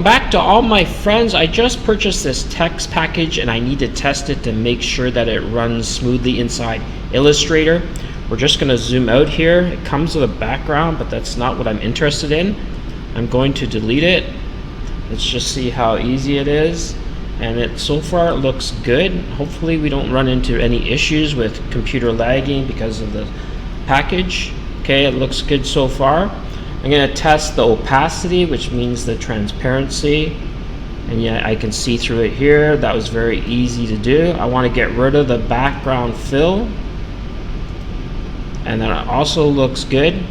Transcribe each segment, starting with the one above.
Back to all my friends, I just purchased this text package and I need to test it to make sure that it runs smoothly inside Illustrator. We're just going to zoom out here. It comes with a background, but that's not what I'm interested in. I'm going to delete it. Let's just see how easy it is. And so far it looks good. Hopefully we don't run into any issues with computer lagging because of the package. Okay, it looks good so far. I'm going to test the opacity, which means the transparency, and yeah, I can see through it here. That was very easy to do. I want to get rid of the background fill, and then it also looks good.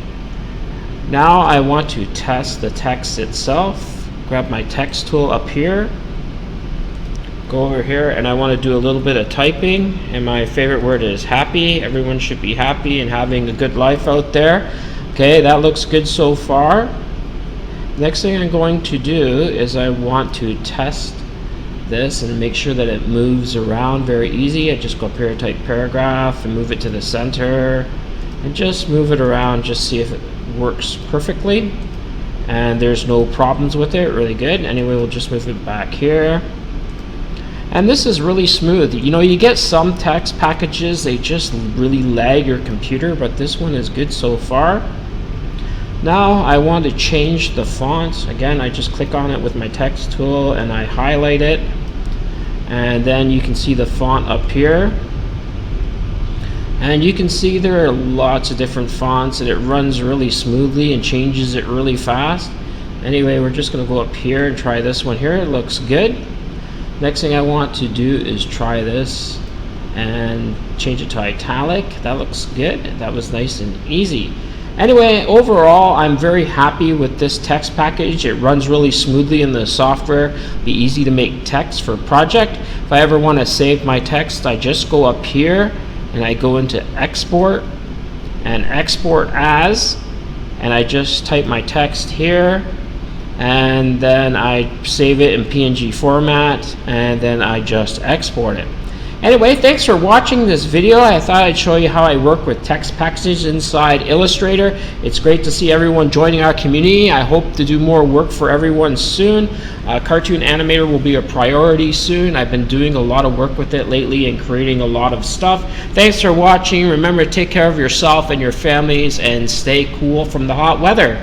Now I want to test the text itself. Grab my text tool up here, go over here, and I want to do a little bit of typing, and my favorite word is happy. Everyone should be happy and having a good life out there. Okay, that looks good so far. Next thing I'm going to do is I want to test this and make sure that it moves around very easy. I just go up here, type paragraph, and move it to the center, and just move it around, just see if it works perfectly. And there's no problems with it, really good. Anyway, we'll just move it back here. And this is really smooth. You know, you get some text packages, they just really lag your computer, but this one is good so far. Now I want to change the font. Again, I just click on it with my text tool and I highlight it, and then you can see the font up here, and you can see there are lots of different fonts and it runs really smoothly and changes it really fast. Anyway, we're just going to go up here and try this one here. It looks good. Next thing I want to do is try this and change it to italic. That looks good. That was nice and easy. Anyway, overall, I'm very happy with this text package. It runs really smoothly in the software. Be easy to make text for a project. If I ever want to save my text, I just go up here and I go into export and export as, and I just type my text here, and then I save it in PNG format, and then I just export it. Anyway, thanks for watching this video. I thought I'd show you how I work with text packages inside Illustrator. It's great to see everyone joining our community. I hope to do more work for everyone soon. Cartoon Animator will be a priority soon. I've been doing a lot of work with it lately and creating a lot of stuff. Thanks for watching. Remember to take care of yourself and your families and stay cool from the hot weather.